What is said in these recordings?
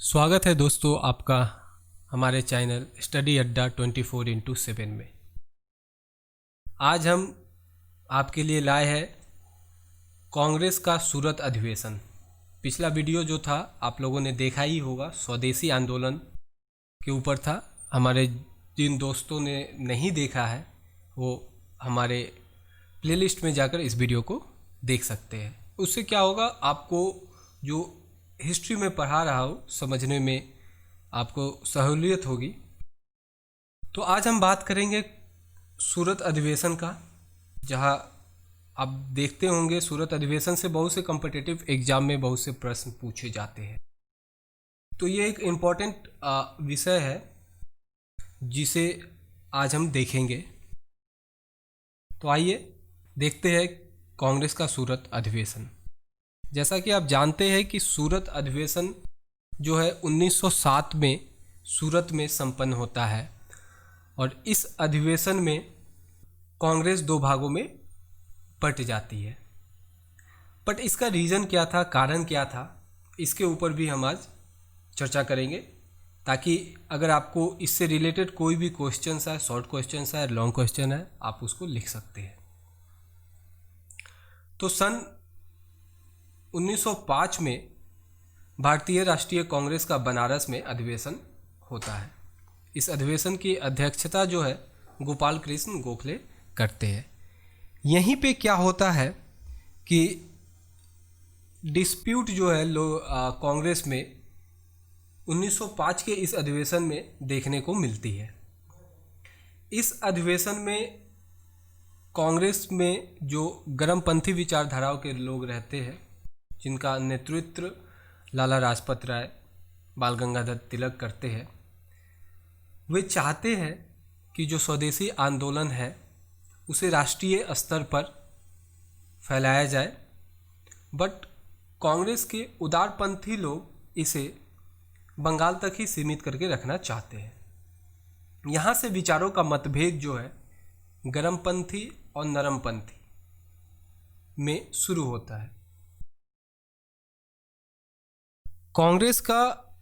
स्वागत है दोस्तों आपका हमारे चैनल स्टडी अड्डा 24x7 में। आज हम आपके लिए लाए हैं कांग्रेस का सूरत अधिवेशन। पिछला वीडियो जो था आप लोगों ने देखा ही होगा, स्वदेशी आंदोलन के ऊपर था। हमारे जिन दोस्तों ने नहीं देखा है वो हमारे प्लेलिस्ट में जाकर इस वीडियो को देख सकते हैं। उससे क्या होगा, आपको जो हिस्ट्री में पढ़ा रहा हो समझने में आपको सहूलियत होगी। तो आज हम बात करेंगे सूरत अधिवेशन का, जहां आप देखते होंगे सूरत अधिवेशन से बहुत से कॉम्पिटिटिव एग्जाम में बहुत से प्रश्न पूछे जाते हैं। तो ये एक इम्पॉर्टेंट विषय है जिसे आज हम देखेंगे। तो आइए देखते हैं कांग्रेस का सूरत अधिवेशन। जैसा कि आप जानते हैं कि सूरत अधिवेशन जो है 1907 में सूरत में संपन्न होता है और इस अधिवेशन में कांग्रेस दो भागों में बट जाती है। बट इसका रीज़न क्या था, कारण क्या था, इसके ऊपर भी हम आज चर्चा करेंगे, ताकि अगर आपको इससे रिलेटेड कोई भी क्वेश्चन है, शॉर्ट क्वेश्चन है, लॉन्ग क्वेश्चन है, आप उसको लिख सकते हैं। तो सन 1905 में भारतीय राष्ट्रीय कांग्रेस का बनारस में अधिवेशन होता है। इस अधिवेशन की अध्यक्षता जो है गोपाल कृष्ण गोखले करते हैं। यहीं पे क्या होता है कि डिस्प्यूट जो है कांग्रेस में 1905 के इस अधिवेशन में देखने को मिलती है। इस अधिवेशन में कांग्रेस में जो गर्मपंथी विचारधाराओं के लोग रहते हैं, जिनका नेतृत्व लाला लाजपत राय, बाल गंगाधर तिलक करते हैं, वे चाहते हैं कि जो स्वदेशी आंदोलन है उसे राष्ट्रीय स्तर पर फैलाया जाए। बट कांग्रेस के उदारपंथी लोग इसे बंगाल तक ही सीमित करके रखना चाहते हैं। यहाँ से विचारों का मतभेद जो है गर्मपंथी और नरमपंथी में शुरू होता है। कांग्रेस का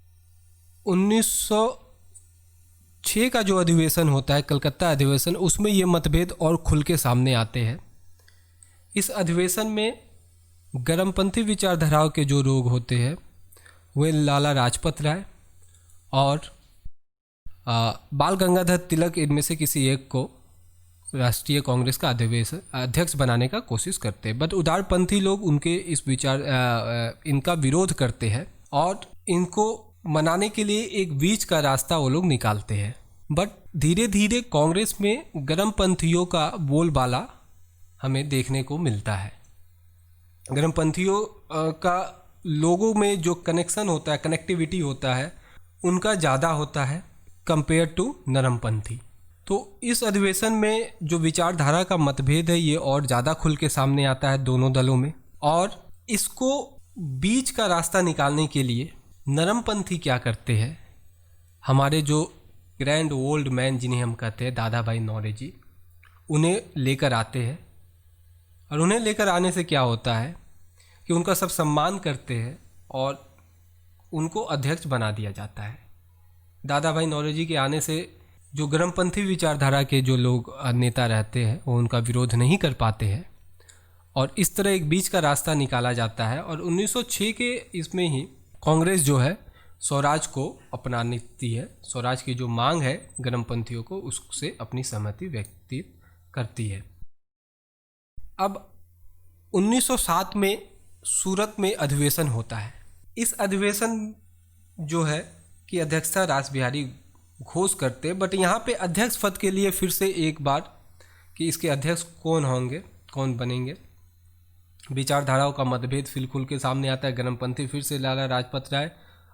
1906 का जो अधिवेशन होता है, कलकत्ता अधिवेशन, उसमें ये मतभेद और खुल के सामने आते हैं। इस अधिवेशन में गर्मपंथी विचारधाराओं के जो लोग होते हैं वे लाला लाजपत राय और बाल गंगाधर तिलक, इनमें से किसी एक को राष्ट्रीय कांग्रेस का अध्यक्ष बनाने का कोशिश करते हैं। बट उदारपंथी लोग उनके इस इनका विरोध करते हैं और इनको मनाने के लिए एक बीच का रास्ता वो लोग निकालते हैं। बट धीरे धीरे कांग्रेस में गर्मपंथियों का बोलबाला हमें देखने को मिलता है। गर्मपंथियों का लोगों में जो कनेक्शन होता है, कनेक्टिविटी होता है, उनका ज़्यादा होता है कंपेयर टू नरमपंथी। तो इस अधिवेशन में जो विचारधारा का मतभेद है ये और ज़्यादा खुल के सामने आता है दोनों दलों में। और इसको बीच का रास्ता निकालने के लिए नरमपंथी क्या करते हैं, हमारे जो ग्रैंड ओल्ड मैन जिन्हें हम कहते हैं दादा भाई नौरोजी, उन्हें लेकर आते हैं। और उन्हें लेकर आने से क्या होता है कि उनका सब सम्मान करते हैं और उनको अध्यक्ष बना दिया जाता है। दादा भाई नौरोजी के आने से जो गर्मपंथी विचारधारा के जो लोग नेता रहते हैं वो उनका विरोध नहीं कर पाते हैं और इस तरह एक बीच का रास्ता निकाला जाता है। और 1906 के इसमें ही कांग्रेस जो है स्वराज को अपनाती है। स्वराज की जो मांग है गर्मपंथियों को, उससे अपनी सहमति व्यक्त करती है। अब 1907 में सूरत में अधिवेशन होता है। इस अधिवेशन जो है कि अध्यक्षता रासबिहारी घोष करते हैं। बट यहाँ पे अध्यक्ष पद के लिए फिर से एक बार कि इसके अध्यक्ष कौन होंगे, कौन बनेंगे, विचारधाराओं का मतभेद फिर खुल के सामने आता है। गर्मपंथी फिर से लाला लाजपत राय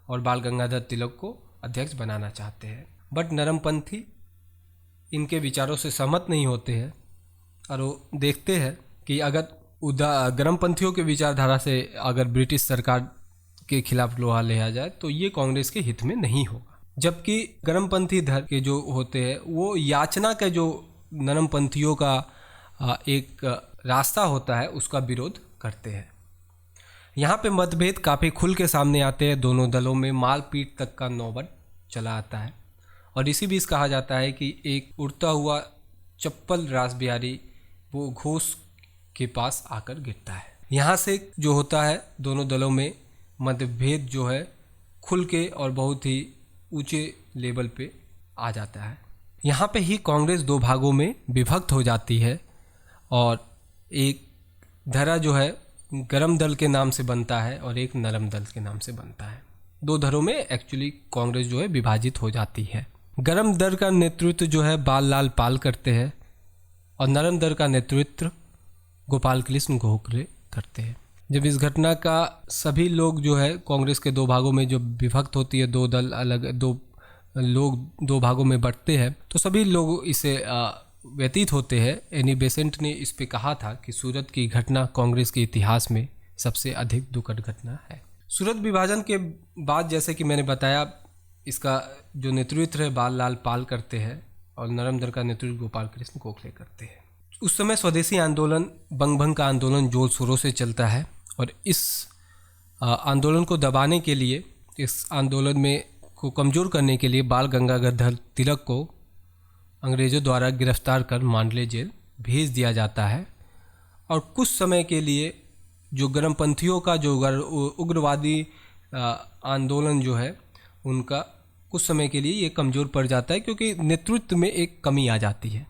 और बाल गंगाधर तिलक को अध्यक्ष बनाना चाहते हैं। बट नरमपंथी इनके विचारों से सहमत नहीं होते हैं और वो देखते हैं कि अगर गर्मपंथियों के विचारधारा से अगर ब्रिटिश सरकार के खिलाफ लोहा लिया जाए तो ये कांग्रेस के हित में नहीं होगा। जबकि गर्मपंथी धर्म के जो होते हैं वो याचना का जो नरमपंथियों का एक रास्ता होता है उसका विरोध करते हैं। यहाँ पे मतभेद काफ़ी खुल के सामने आते हैं, दोनों दलों में मारपीट तक का नौबत चला आता है। और इसी बीच कहा जाता है कि एक उड़ता हुआ चप्पल रासबिहारी वो घोष के पास आकर गिरता है। यहाँ से जो होता है दोनों दलों में मतभेद जो है खुल के और बहुत ही ऊंचे लेवल पे आ जाता है। यहाँ पे ही कांग्रेस दो भागों में विभक्त हो जाती है और एक धरा जो है गरम दल के नाम से बनता है और एक नरम दल के नाम से बनता है। दो धरों में एक्चुअली कांग्रेस जो है विभाजित हो जाती है। गरम दल का नेतृत्व जो है बाल लाल पाल करते हैं और नरम दल का नेतृत्व गोपाल कृष्ण गोखले करते हैं। जब इस घटना का सभी लोग जो है कांग्रेस के दो भागों में जो विभक्त होती है, दो दल अलग दो लोग दो भागों में बंटते हैं, तो सभी लोग इसे व्यतीत होते हैं। एनी बेसेंट ने इस पे कहा था कि सूरत की घटना कांग्रेस के इतिहास में सबसे अधिक दुखद घटना है। सूरत विभाजन के बाद जैसे कि मैंने बताया, इसका जो नेतृत्व है बाल लाल पाल करते हैं और नरम दल का नेतृत्व गोपाल कृष्ण गोखले करते हैं। उस समय स्वदेशी आंदोलन बंग भंग का आंदोलन जोर शोरों से चलता है और इस आंदोलन को दबाने के लिए, इस आंदोलन में को कमज़ोर करने के लिए बाल गंगाधर तिलक को अंग्रेज़ों द्वारा गिरफ्तार कर मांडले जेल भेज दिया जाता है। और कुछ समय के लिए जो गर्मपंथियों का जो उग्रवादी आंदोलन जो है उनका कुछ समय के लिए ये कमज़ोर पड़ जाता है, क्योंकि नेतृत्व में एक कमी आ जाती है।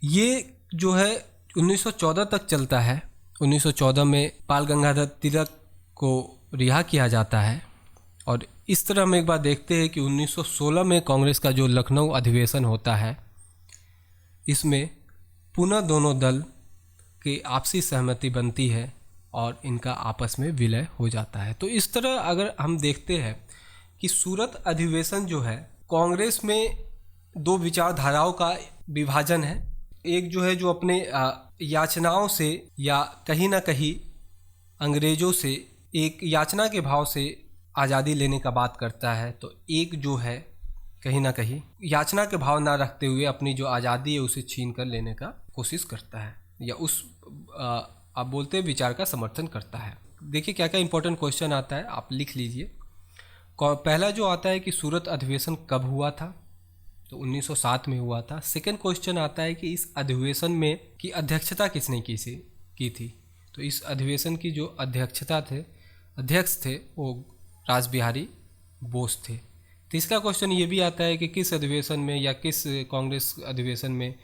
ये जो है 1914 तक चलता है। 1914 में बाल गंगाधर तिलक को रिहा किया जाता है और इस तरह हम एक बार देखते हैं कि 1916 में कांग्रेस का जो लखनऊ अधिवेशन होता है, इसमें पुनः दोनों दल की आपसी सहमति बनती है और इनका आपस में विलय हो जाता है। तो इस तरह अगर हम देखते हैं कि सूरत अधिवेशन जो है कांग्रेस में दो विचारधाराओं का विभाजन है। एक जो है जो अपने याचनाओं से या कहीं ना कहीं अंग्रेज़ों से एक याचना के भाव से आज़ादी लेने का बात करता है, तो एक जो है कहीं ना कहीं याचना के भाव ना रखते हुए अपनी जो आज़ादी है उसे छीन कर लेने का कोशिश करता है या उस आप बोलते विचार का समर्थन करता है। देखिए क्या क्या इंपॉर्टेंट क्वेश्चन आता है, आप लिख लीजिए। पहला जो आता है कि सूरत अधिवेशन कब हुआ था, तो 1907 में हुआ था। सेकंड क्वेश्चन आता है कि इस अधिवेशन में की अध्यक्षता किसने की थी, तो इस अधिवेशन की जो अध्यक्ष थे वो रासबिहारी बोस थे। तीसरा क्वेश्चन ये भी आता है कि किस अधिवेशन में या किस कांग्रेस अधिवेशन में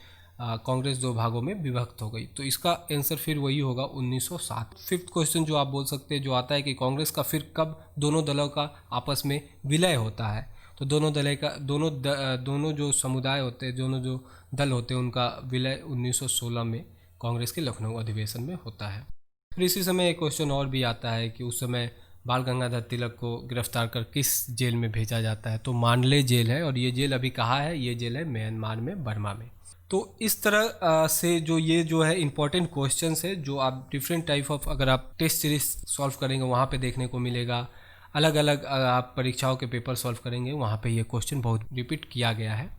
कांग्रेस दो भागों में विभक्त हो गई, तो इसका आंसर फिर वही होगा 1907। फिफ्थ क्वेश्चन जो आप बोल सकते हैं जो आता है कि कांग्रेस का फिर कब दोनों दलों का आपस में विलय होता है, तो दोनों जो समुदाय होते हैं, दोनों जो दल होते हैं उनका विलय 1916 में कांग्रेस के लखनऊ अधिवेशन में होता है। फिर इसी समय एक क्वेश्चन और भी आता है कि उस समय बाल गंगाधर तिलक को गिरफ्तार कर किस जेल में भेजा जाता है, तो मांडले जेल है और ये जेल अभी कहाँ है, ये जेल है म्यांमार में, बर्मा में। तो इस तरह से जो है इंपॉर्टेंट क्वेश्चंस है जो आप डिफरेंट टाइप ऑफ अगर आप टेस्ट सीरीज सॉल्व करेंगे वहाँ पे देखने को मिलेगा। अलग अलग आप परीक्षाओं के पेपर सॉल्व करेंगे वहाँ पे ये क्वेश्चन बहुत रिपीट किया गया है।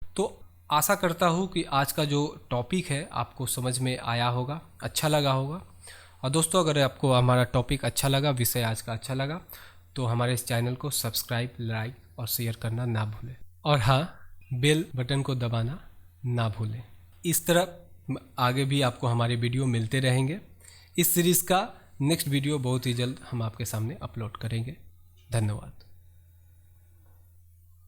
तो आशा करता हूँ कि आज का जो टॉपिक है आपको समझ में आया होगा, अच्छा लगा होगा। और दोस्तों अगर आपको हमारा टॉपिक अच्छा लगा, विषय आज का अच्छा लगा, तो हमारे इस चैनल को सब्सक्राइब, लाइक और शेयर करना ना भूलें। और हाँ, बेल बटन को दबाना ना भूलें। इस तरह आगे भी आपको हमारे वीडियो मिलते रहेंगे। इस सीरीज़ का नेक्स्ट वीडियो बहुत ही जल्द हम आपके सामने अपलोड करेंगे। धन्यवाद।